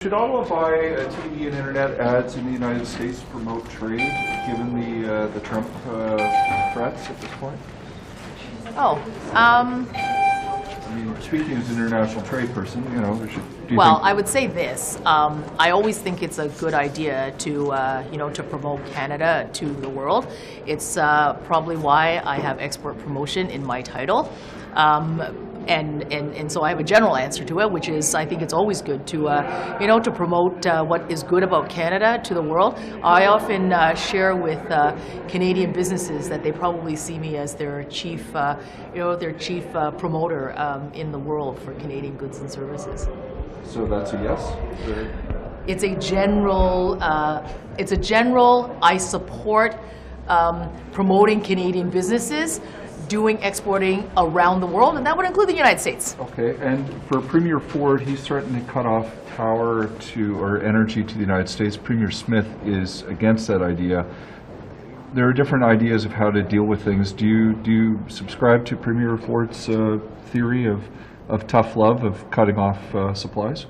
Should Ottawa buy TV and internet ads in the United States to promote trade, given the Trump threats at this point? Oh, I mean, speaking as an international trade person, you know, well, I would say this. I always think it's a good idea to, to promote Canada to the world. It's probably why I have export promotion in my title. And so I have a general answer to it, which is I think it's always good to, to promote what is good about Canada to the world. I often share with Canadian businesses that they probably see me as their chief, promoter in the world for Canadian goods and services. So that's a yes? It's a general. I support promoting Canadian businesses doing exporting around the world, and that would include the United States. Okay, and for Premier Ford, he's threatened to cut off power or energy to the United States. Premier Smith is against that idea. There are different ideas of how to deal with things. Do you subscribe to Premier Ford's theory of tough love, of cutting off supplies?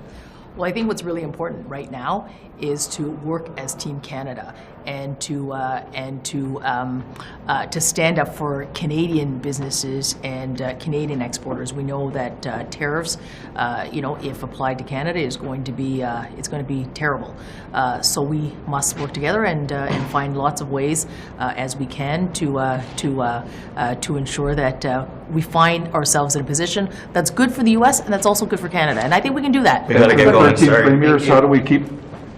Well, I think what's really important right now is to work as Team Canada and to stand up for Canadian businesses and Canadian exporters. We know that tariffs, if applied to Canada, is going to be terrible. So we must work together and find lots of ways as we can to ensure that we find ourselves in a position that's good for the U.S. and that's also good for Canada. And I think we can do that. Premiers,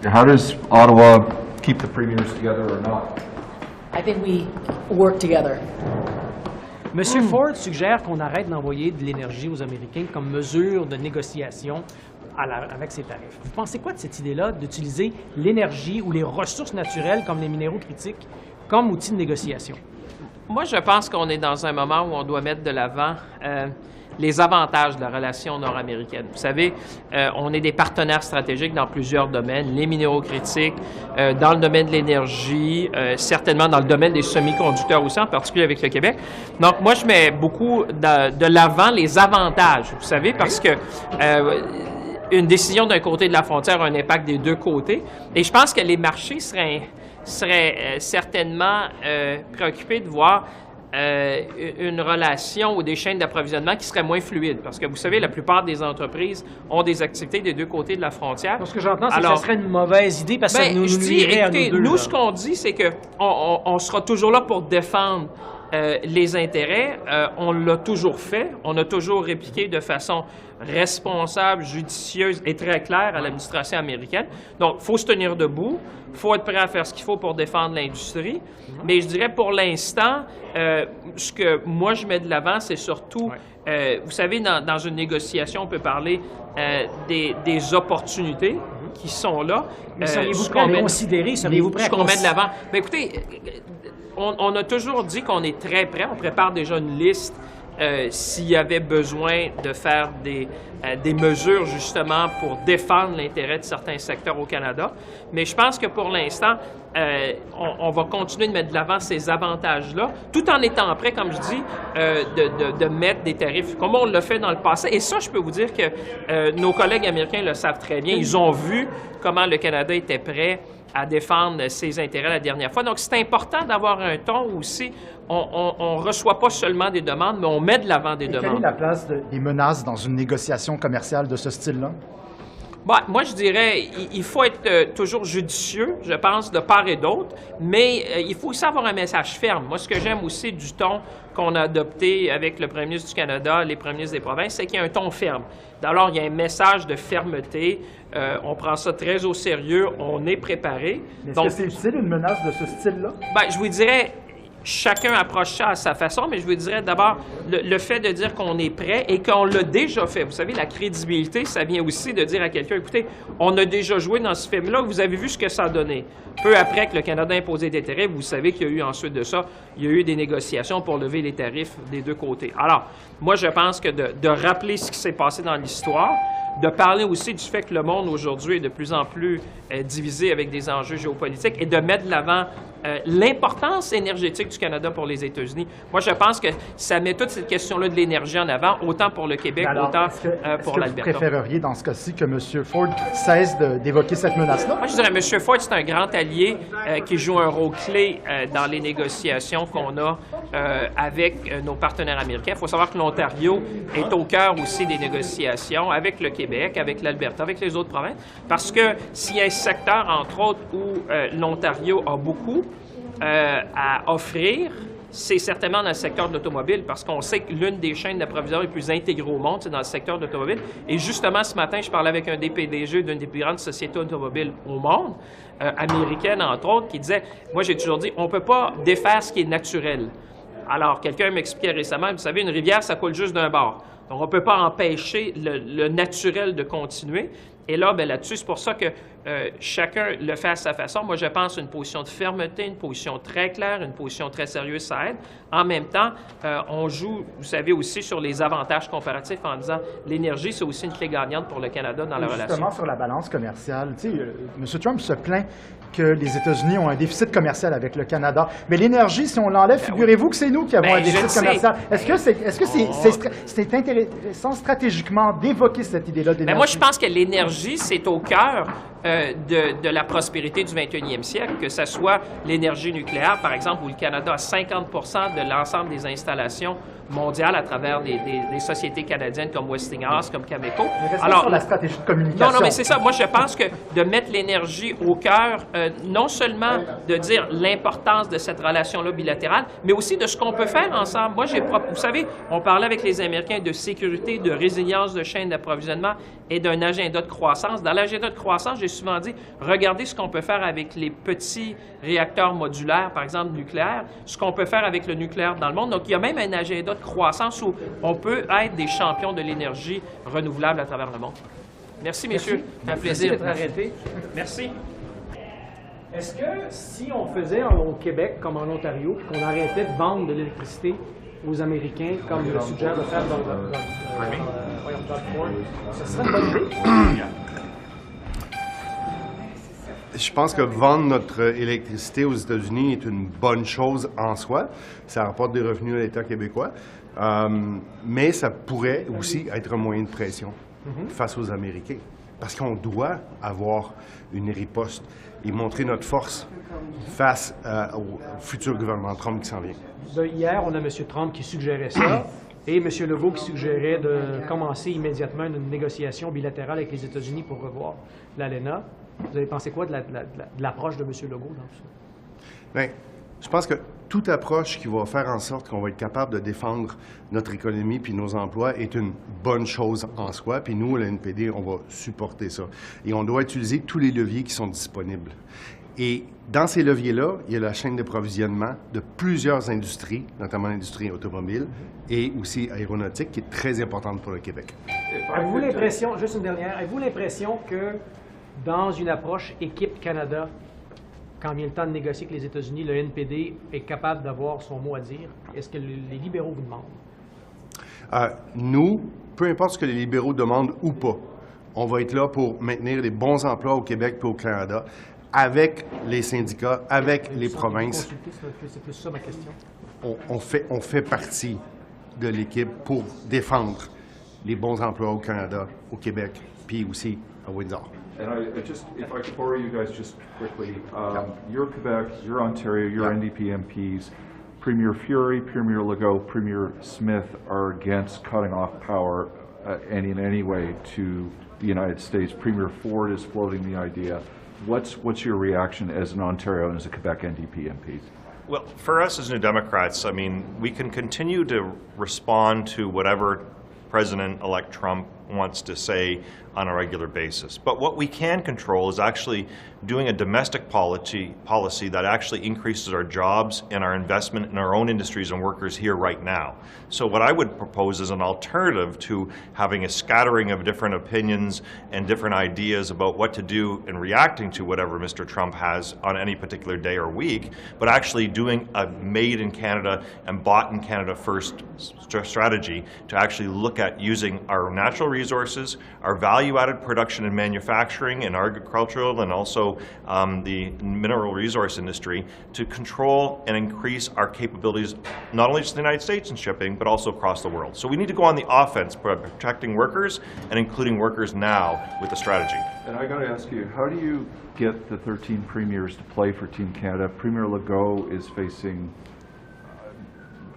how does Ottawa keep the premiers together or not? I think we work together. Monsieur Ford suggère qu'on arrête d'envoyer de l'énergie aux Américains comme mesure de négociation avec ces tarifs. Vous pensez quoi de cette idée-là d'utiliser l'énergie ou les ressources naturelles comme les minéraux critiques comme outil de négociation? Moi, je pense qu'on est dans un moment où on doit mettre de l'avant les avantages de la relation nord-américaine. Vous savez, on est des partenaires stratégiques dans plusieurs domaines, les minéraux critiques, dans le domaine de l'énergie, certainement dans le domaine des semi-conducteurs aussi, en particulier avec le Québec. Donc, moi, je mets beaucoup de l'avant les avantages, vous savez, parce que une décision d'un côté de la frontière a un impact des deux côtés. Et je pense que les marchés seraient certainement préoccupés de voir une relation ou des chaînes d'approvisionnement qui seraient moins fluides. Parce que vous savez, la plupart des entreprises ont des activités des deux côtés de la frontière. Ce que j'entends, c'est que ça serait une mauvaise idée parce que ça nous nuirait à nous deux. Nous, ce qu'on dit, c'est qu'on sera toujours là pour défendre les intérêts. On l'a toujours fait. On a toujours répliqué de façon responsable, judicieuse et très claire à l'administration américaine. Donc, il faut se tenir debout. Il faut être prêt à faire ce qu'il faut pour défendre l'industrie. Mais je dirais, pour l'instant, ce que moi, je mets de l'avant, c'est surtout, vous savez, dans une négociation, on peut parler des opportunités qui sont là. Mais seriez-vous prêt à les considérer? Seriez-vous prêt à ce qu'on met de l'avant? Bien, écoutez, on a toujours dit qu'on est très prêt. On prépare déjà une liste s'il y avait besoin de faire des mesures, justement, pour défendre l'intérêt de certains secteurs au Canada. Mais je pense que pour l'instant, on va continuer de mettre de l'avant ces avantages-là, tout en étant prêt, comme je dis, de mettre des tarifs, comme on l'a fait dans le passé. Et ça, je peux vous dire que nos collègues américains le savent très bien. Ils ont vu comment le Canada était prêt à défendre ses intérêts la dernière fois. Donc, c'est important d'avoir un ton aussi. On ne reçoit pas seulement des demandes, mais on met de l'avant des demandes. Quelle est la place des menaces dans une négociation commerciale de ce style-là? Bon, moi, je dirais il faut être toujours judicieux, je pense, de part et d'autre, mais il faut aussi avoir un message ferme. Moi, ce que j'aime aussi du ton qu'on a adopté avec le premier ministre du Canada, les premiers ministres des provinces, c'est qu'il y a un ton ferme. Alors, il y a un message de fermeté. On prend ça très au sérieux. On est préparé. Est-ce que c'est utile, une menace de ce style-là? Bien, je vous dirais, chacun approche ça à sa façon, mais je vous dirais d'abord le fait de dire qu'on est prêt et qu'on l'a déjà fait. Vous savez, la crédibilité, ça vient aussi de dire à quelqu'un, écoutez, on a déjà joué dans ce film-là, vous avez vu ce que ça a donné. Peu après que le Canada a imposé des tarifs, vous savez qu'il y a eu ensuite de ça, il y a eu des négociations pour lever les tarifs des deux côtés. Alors, moi, je pense que de rappeler ce qui s'est passé dans l'histoire, de parler aussi du fait que le monde aujourd'hui est de plus en plus divisé avec des enjeux géopolitiques et de mettre de l'avant l'importance énergétique du Canada pour les États-Unis. Moi, je pense que ça met toute cette question-là de l'énergie en avant, autant pour le Québec, Alors, autant est-ce pour que l'Alberta. vous préféreriez, dans ce cas-ci, que M. Ford cesse d'évoquer cette menace-là? Moi, je dirais, M. Ford, c'est un grand allié qui joue un rôle clé dans les négociations qu'on a avec nos partenaires américains. Il faut savoir que l'Ontario est au cœur aussi des négociations avec le Québec, avec l'Alberta, avec les autres provinces, parce que s'il y a un secteur, entre autres, où l'Ontario a beaucoup à offrir, c'est certainement dans le secteur de l'automobile, parce qu'on sait que l'une des chaînes d'approvisionnement les plus intégrées au monde, c'est dans le secteur de l'automobile. Et justement, ce matin, je parlais avec un des PDG d'une des plus grandes sociétés automobiles au monde, américaine, entre autres, qui disait, moi, j'ai toujours dit, on ne peut pas défaire ce qui est naturel. Alors, quelqu'un m'expliquait récemment, vous savez, une rivière, ça coule juste d'un bord. Donc, on ne peut pas empêcher le naturel de continuer. Et là, bien, là-dessus, c'est pour ça que chacun le fait à sa façon. Moi, je pense une position de fermeté, une position très claire, une position très sérieuse, ça aide. En même temps, on joue, vous savez, aussi sur les avantages comparatifs en disant l'énergie, c'est aussi une clé gagnante pour le Canada dans la relation. Justement, sur la balance commerciale, tu sais, M. Trump se plaint que les États-Unis ont un déficit commercial avec le Canada. Mais l'énergie, si on l'enlève, figurez-vous que c'est nous qui avons un déficit commercial. Est-ce que c'est intéressant stratégiquement d'évoquer cette idée-là d'énergie? Bien, moi, je pense que l'énergie, c'est au cœur de la prospérité du 21e siècle, que ce soit l'énergie nucléaire, par exemple, où le Canada a 50 de l'ensemble des installations mondiales à travers des sociétés canadiennes comme Westinghouse, comme Cameco. Alors, sur la stratégie de communication. Non, mais c'est ça. Moi, je pense que de mettre l'énergie au cœur, non seulement de dire l'importance de cette relation-là bilatérale, mais aussi de ce qu'on peut faire ensemble. Moi, vous savez, on parlait avec les Américains de sécurité, de résilience de chaîne d'approvisionnement et d'un agenda de croissance. Dans l'agenda de croissance, j'ai souvent dit, regardez ce qu'on peut faire avec les petits réacteurs modulaires, par exemple nucléaires, ce qu'on peut faire avec le nucléaire dans le monde. Donc, il y a même un agenda de croissance où on peut être des champions de l'énergie renouvelable à travers le monde. Merci, messieurs. Un plaisir. Merci d'être arrêté. Merci. Est-ce que si on faisait au Québec comme en Ontario, puis qu'on arrêtait de vendre de l'électricité aux Américains, comme le suggère de faire John Ford, ce serait une bonne idée? Je pense que vendre notre électricité aux États-Unis est une bonne chose en soi. Ça rapporte des revenus à l'État québécois. Mais ça pourrait aussi être un moyen de pression face aux Américains. Parce qu'on doit avoir une riposte et montrer notre force face au futur gouvernement Trump qui s'en vient. Hier, on a M. Trump qui suggérait ça et M. Legault qui suggérait de commencer immédiatement une négociation bilatérale avec les États-Unis pour revoir l'ALENA. Vous avez pensé quoi de l'approche de M. Legault dans tout ça? Bien, je pense que toute approche qui va faire en sorte qu'on va être capable de défendre notre économie puis nos emplois est une bonne chose en soi. Puis nous, à la NPD, on va supporter ça. Et on doit utiliser tous les leviers qui sont disponibles. Et dans ces leviers-là, il y a la chaîne d'approvisionnement de plusieurs industries, notamment l'industrie automobile et aussi aéronautique, qui est très importante pour le Québec. Avez-vous l'impression, juste une dernière, avez-vous l'impression que dans une approche équipe Canada, quand vient le temps de négocier avec les États-Unis, le NPD est capable d'avoir son mot à dire? Est-ce que les libéraux vous demandent? Nous, peu importe ce que les libéraux demandent ou pas, on va être là pour maintenir les bons emplois au Québec et au Canada, avec les syndicats, avec les provinces. C'est plus ça ma question. On fait partie de l'équipe pour défendre les bons emplois au Canada, au Québec, puis aussi à Windsor. And if I could borrow you guys just quickly, your Quebec, your Ontario, your NDP MPs, Premier Fury, Premier Legault, Premier Smith are against cutting off power in any way to the United States. Premier Ford is floating the idea. What's your reaction as an Ontario and as a Quebec NDP MP? Well, for us as New Democrats, I mean, we can continue to respond to whatever President-elect Trump wants to say on a regular basis. But what we can control is actually doing a domestic policy that actually increases our jobs and our investment in our own industries and workers here right now. So what I would propose is an alternative to having a scattering of different opinions and different ideas about what to do in reacting to whatever Mr. Trump has on any particular day or week, but actually doing a made in Canada and bought in Canada first strategy to actually look at using our natural resources resources, our value-added production and manufacturing and agricultural and also the mineral resource industry to control and increase our capabilities, not only just in the United States in shipping, but also across the world. So we need to go on the offense by protecting workers and including workers now with the strategy. And I got to ask you, how do you get the 13 premiers to play for Team Canada? Premier Legault is facing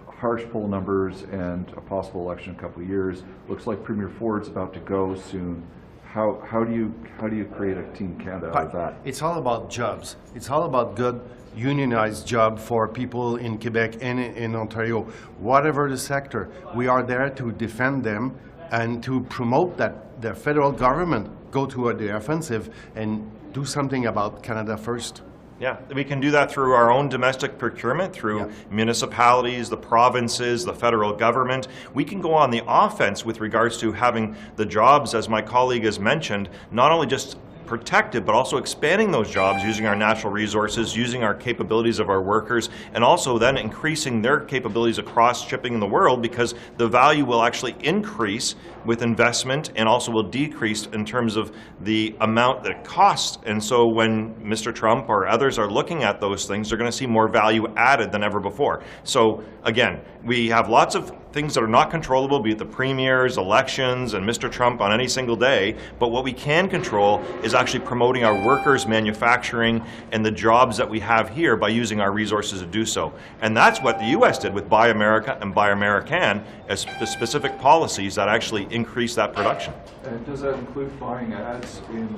harsh poll numbers and a possible election in a couple of years. Looks like Premier Ford's about to go soon. How do you create a Team Canada out of that? It's all about jobs. It's all about good unionized job for people in Quebec and in Ontario. Whatever the sector, we are there to defend them and to promote that the federal government go to the offensive and do something about Canada first. Yeah, we can do that through our own domestic procurement, through municipalities, the provinces, the federal government. We can go on the offense with regards to having the jobs, as my colleague has mentioned, not only just protected, but also expanding those jobs using our natural resources, using our capabilities of our workers, and also then increasing their capabilities across shipping in the world, because the value will actually increase with investment and also will decrease in terms of the amount that it costs. And so when Mr. Trump or others are looking at those things, they're going to see more value added than ever before. So again, we have lots of things that are not controllable, be it the premiers, elections, and Mr. Trump on any single day, but what we can control is actually promoting our workers, manufacturing, and the jobs that we have here by using our resources to do so. And that's what the U.S. did with Buy America and Buy American as the specific policies that actually increase that production. And does that include buying ads in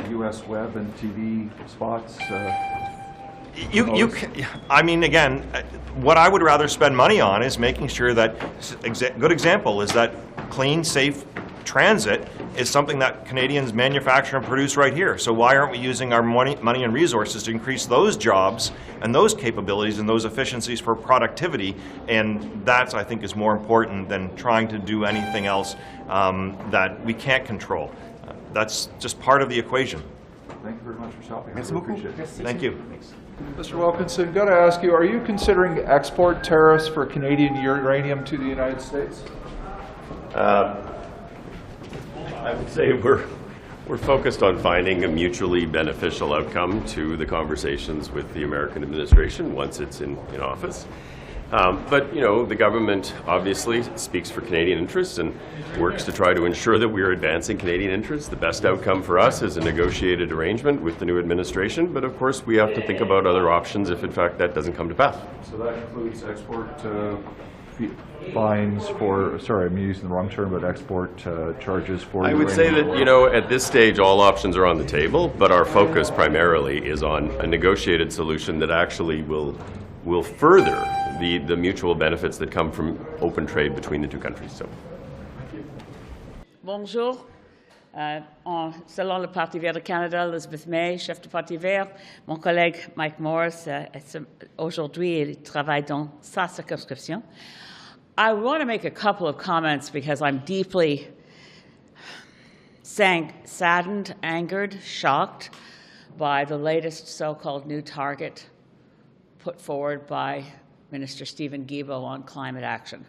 U.S. web and TV spots? I mean, again, what I would rather spend money on is making sure that, good example is that clean, safe transit is something that Canadians manufacture and produce right here. So why aren't we using our money and resources to increase those jobs and those capabilities and those efficiencies for productivity? And that, I think, is more important than trying to do anything else that we can't control. That's just part of the equation. Thank you very much for helping. Merci beaucoup. Thank you. Mr. Wilkinson, got to ask you, are you considering export tariffs for Canadian uranium to the United States? I would say we're focused on finding a mutually beneficial outcome to the conversations with the American administration once it's in office. But, you know, the government obviously speaks for Canadian interests and works to try to ensure that we are advancing Canadian interests. The best outcome for us is a negotiated arrangement with the new administration, but of course we have to think about other options if in fact that doesn't come to pass. So that includes export fines for, sorry, I'm using the wrong term, but export charges for I would say that, you know, at this stage all options are on the table, but our focus primarily is on a negotiated solution that actually will further the mutual benefits that come from open trade between the two countries. So. Bonjour. Selon le Parti vert du Canada, Elizabeth May, chef du Parti vert. Mon collègue Mike Morris, aujourd'hui, il travaille dans sa circonscription. I want to make a couple of comments because I'm deeply saddened, angered, shocked by the latest so-called new target put forward by Minister Stephen Guilbeault on climate action.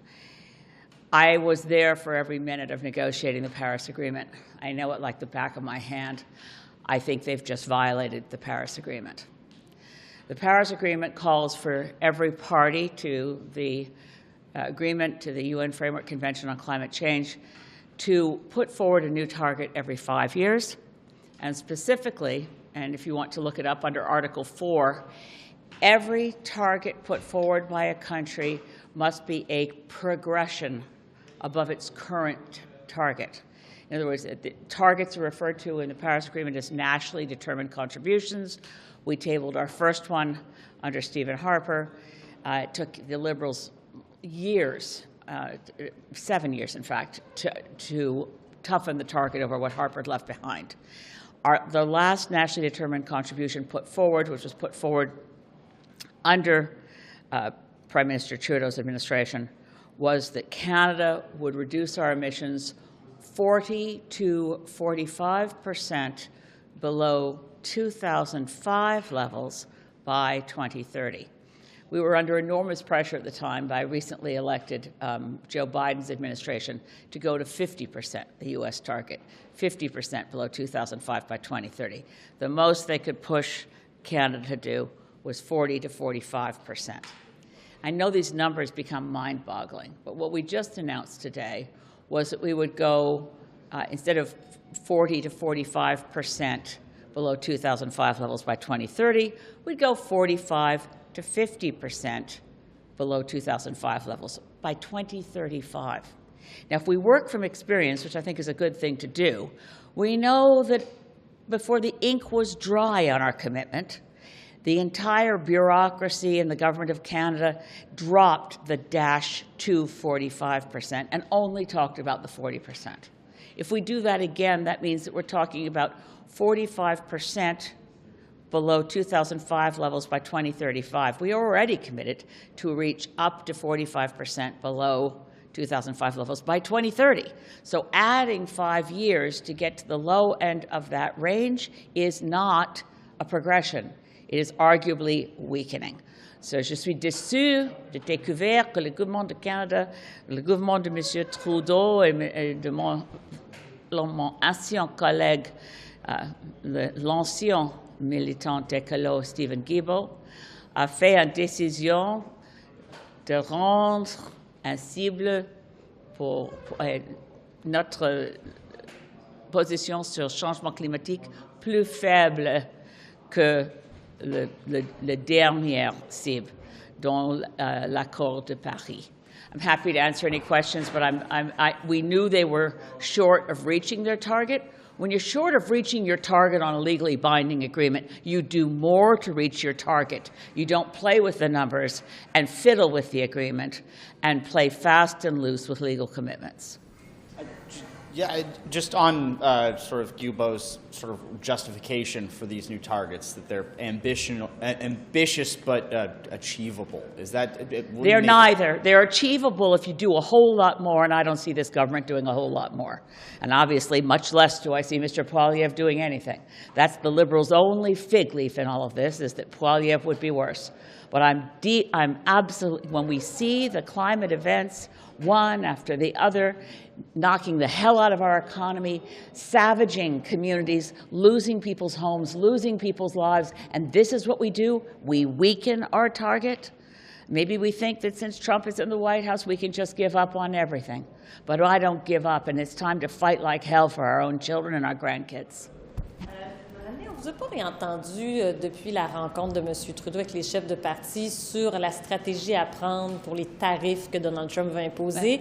I was there for every minute of negotiating the Paris Agreement. I know it like the back of my hand. I think they've just violated the Paris Agreement. The Paris Agreement calls for every party to the agreement to the UN Framework Convention on Climate Change to put forward a new target every 5 years. And specifically, and if you want to look it up under Article 4, every target put forward by a country must be a progression above its current target. In other words, the targets are referred to in the Paris Agreement as nationally determined contributions. We tabled our first one under Stephen Harper. It took the Liberals years, 7 years in fact, to toughen the target over what Harper had left behind. The last nationally determined contribution put forward, which was put forward under Prime Minister Trudeau's administration, was that Canada would reduce our emissions 40 to 45% below 2005 levels by 2030. We were under enormous pressure at the time by recently elected Joe Biden's administration to go to 50%, the U.S. target, 50% below 2005 by 2030. The most they could push Canada to do was 40 to 45%. I know these numbers become mind-boggling, but what we just announced today was that we would go, instead of 40 to 45% below 2005 levels by 2030, we'd go 45 to 50% below 2005 levels by 2035. Now, if we work from experience, which I think is a good thing to do, we know that before the ink was dry on our commitment, the entire bureaucracy in the Government of Canada dropped the dash to 45% and only talked about the 40%. If we do that again, that means that we're talking about 45% below 2005 levels by 2035. We are already committed to reach up to 45% below 2005 levels by 2030. So adding 5 years to get to the low end of that range is not a progression. It is arguably weakening. So je suis déçue de découvrir que le gouvernement de Canada, le gouvernement de M. Trudeau et de mon ancien collègue, l'ancien militant écolo Stephen Guilbeault, a fait une décision de rendre un cible pour notre position sur le changement climatique plus faible que le dernier cible dans l'accord de Paris. I'm happy to answer any questions, but we knew they were short of reaching their target. When you're short of reaching your target on a legally binding agreement, you do more to reach your target. You don't play with the numbers and fiddle with the agreement and play fast and loose with legal commitments. Yeah, just on sort of Guilbeault's sort of justification for these new targets, that they're ambitious but achievable. Is that? They're neither. They're achievable if you do a whole lot more, and I don't see this government doing a whole lot more. And obviously, much less do I see Mr. Poilievre doing anything. That's the Liberals' only fig leaf in all of this, is that Poilievre would be worse. But I'm absolutely, when we see the climate events, one after the other, knocking the hell out of our economy, savaging communities, losing people's homes, losing people's lives, and this is what we do. We weaken our target. Maybe we think that since Trump is in the White House, we can just give up on everything. But I don't give up, and it's time to fight like hell for our own children and our grandkids. On ne vous a pas réentendu depuis la rencontre de M. Trudeau avec les chefs de parti sur la stratégie à prendre pour les tarifs que Donald Trump va imposer.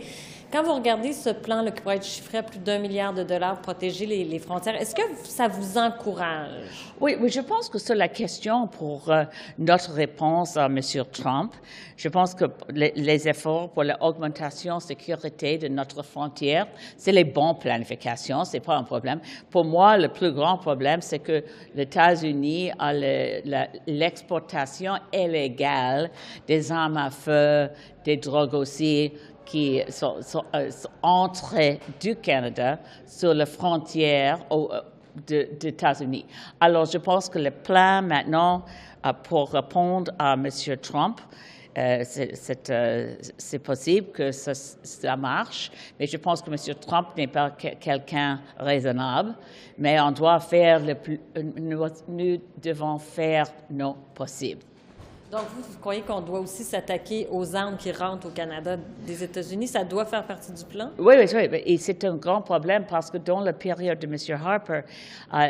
Quand vous regardez ce plan qui pourrait être chiffré à plus d'$1 milliard pour protéger les frontières, est-ce que ça vous encourage? Oui, je pense que c'est la question pour notre réponse à M. Trump. Je pense que les efforts pour l'augmentation de sécurité de notre frontière, c'est les bonnes planifications, ce n'est pas un problème. Pour moi, le plus grand problème, c'est que les États-Unis a l'exportation illégale des armes à feu, des drogues aussi, qui sont entrées du Canada sur la frontière des États-Unis. Alors, je pense que le plan maintenant pour répondre à M. Trump, c'est possible que ça marche, mais je pense que M. Trump n'est pas quelqu'un raisonnable, mais on doit faire nous devons faire nos possibles. Donc, vous croyez qu'on doit aussi s'attaquer aux armes qui rentrent au Canada des États-Unis? Ça doit faire partie du plan? Oui, et c'est un grand problème parce que dans la période de M. Harper,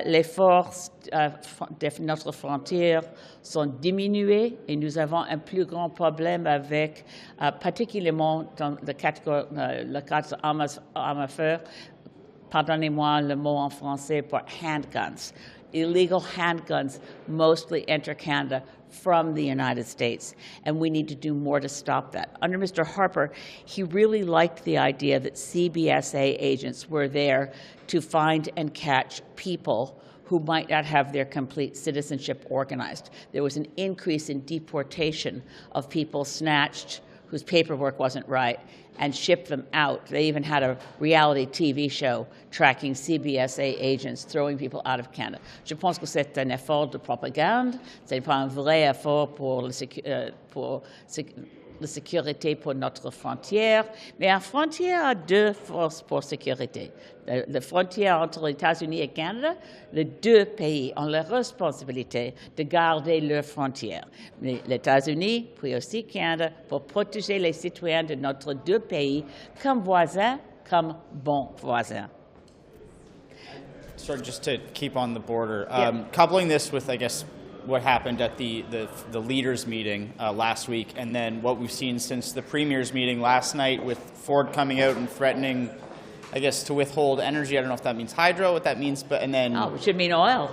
les forces de notre frontière sont diminuées et nous avons un plus grand problème avec, particulièrement dans le cas d'armes à feu, pardonnez-moi le mot en français pour handguns. Illegal handguns mostly enter Canada from the United States, and we need to do more to stop that. Under Mr. Harper, he really liked the idea that CBSA agents were there to find and catch people who might not have their complete citizenship organized. There was an increase in deportation of people snatched whose paperwork wasn't right and ship them out. They even had a reality TV show tracking CBSA agents throwing people out of Canada. Je pense que c'est un effort de propagande. Ce n'est pas un vrai effort pour la sécurité pour notre frontière. Mais une frontière a deux forces pour sécurité. La frontière entre les États-Unis et le Canada, les deux pays ont la responsabilité de garder leurs frontières. Les États-Unis, puis aussi le Canada, pour protéger les citoyens de notre deux pays comme voisins, comme bons voisins. Sort of just to keep on the border, coupling this with, I guess, what happened at the leaders' meeting last week, and then what we've seen since the premier's meeting last night with Ford coming out and threatening, I guess, to withhold energy. I don't know if that means hydro, what that means, but and then it should mean oil.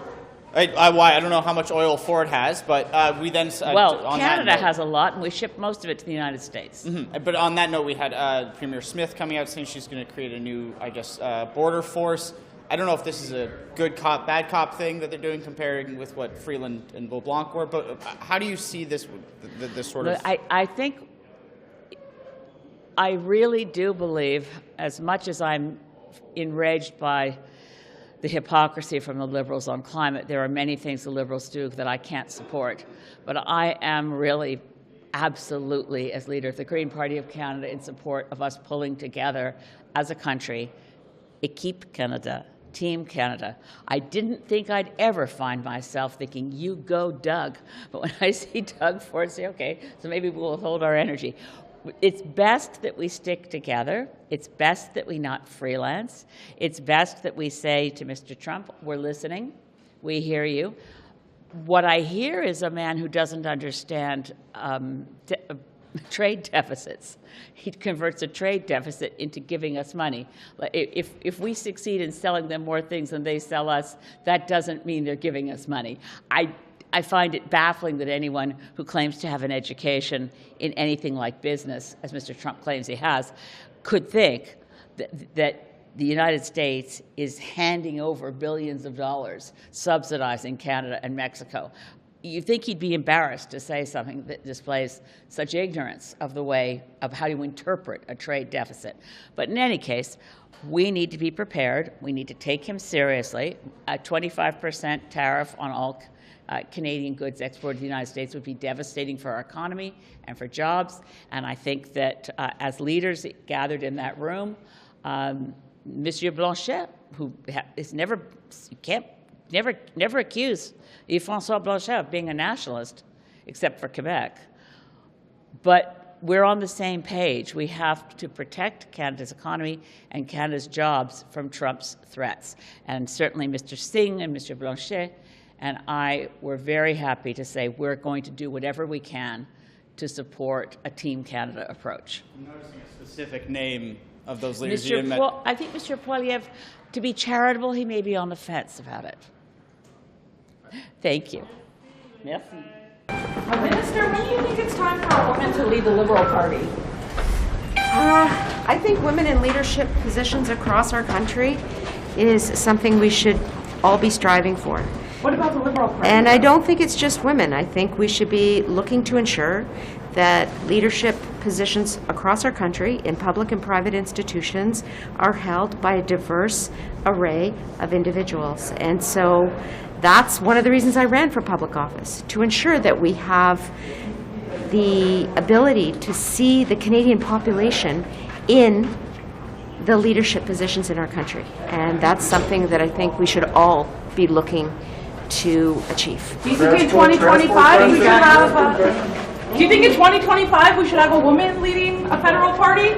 I don't know how much oil Ford has, but we then on Canada has a lot, and we ship most of it to the United States. Mm-hmm. But on that note, we had Premier Smith coming out saying she's going to create a new, I guess, border force. I don't know if this is a good cop, bad cop thing that they're doing comparing with what Freeland and Beaublanc were, but how do you see this sort of... I think, I really do believe, as much as I'm enraged by the hypocrisy from the Liberals on climate, there are many things the Liberals do that I can't support. But I am really absolutely, as leader of the Green Party of Canada, in support of us pulling together as a country, Équipe Canada, Team Canada. I didn't think I'd ever find myself thinking, you go, Doug. But when I see Doug Ford, say, okay, so maybe we'll hold our energy. It's best that we stick together. It's best that we not freelance. It's best that we say to Mr. Trump, we're listening. We hear you. What I hear is a man who doesn't understand trade deficits. He converts a trade deficit into giving us money. If we succeed in selling them more things than they sell us, that doesn't mean they're giving us money. I find it baffling that anyone who claims to have an education in anything like business, as Mr. Trump claims he has, could think that the United States is handing over billions of dollars subsidizing Canada and Mexico. You think he'd be embarrassed to say something that displays such ignorance of the way of how you interpret a trade deficit. But in any case, we need to be prepared. We need to take him seriously. A 25% tariff on all Canadian goods exported to the United States would be devastating for our economy and for jobs. And I think that as leaders gathered in that room, Monsieur Blanchet, who is never accused François Blanchet of being a nationalist, except for Quebec. But we're on the same page. We have to protect Canada's economy and Canada's jobs from Trump's threats. And certainly Mr. Singh and Mr. Blanchet and I were very happy to say we're going to do whatever we can to support a Team Canada approach. I'm noticing a specific name of those leaders. I think Mr. Poilievre, to be charitable, he may be on the fence about it. Thank you. Merci. Minister, when do you think it's time for a woman to lead the Liberal Party? I think women in leadership positions across our country is something we should all be striving for. What about the Liberal Party? And I don't think it's just women. I think we should be looking to ensure that leadership positions across our country in public and private institutions are held by a diverse array of individuals. And so that's one of the reasons I ran for public office, to ensure that we have the ability to see the Canadian population in the leadership positions in our country. And that's something that I think we should all be looking to achieve. Do you think in 2025 we should have a woman leading a federal party?